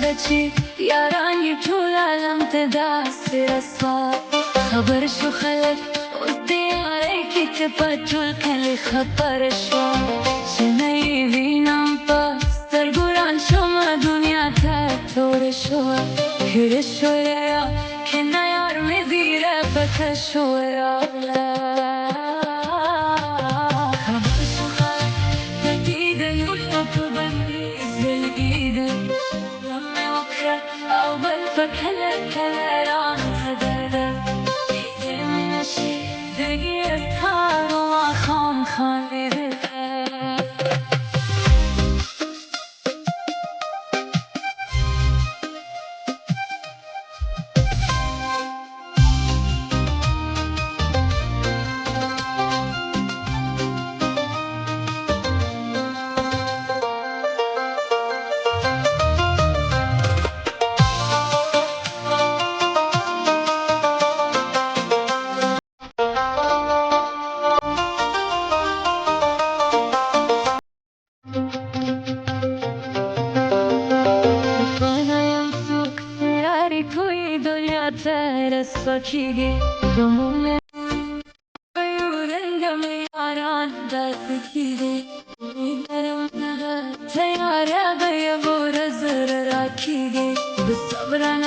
بچی یارانی طولالم تداس رسوا خبر شو خلك قلتي عليكي تبقى طول كان لي خبر شو شناي بينام بس ترقران شو ما دنيا تاتور شو كل شو يا كنا يار مديرة فتشو يا خبر شو خلك تديد يوحب بني زي لما وكرة أو بالفكرة كلام هذا يمشي دقيقة كار وخان خالد Teres fakiri Kamume Yurengami aranda fikiri Teyara gaya bora zara rakiri Bisabra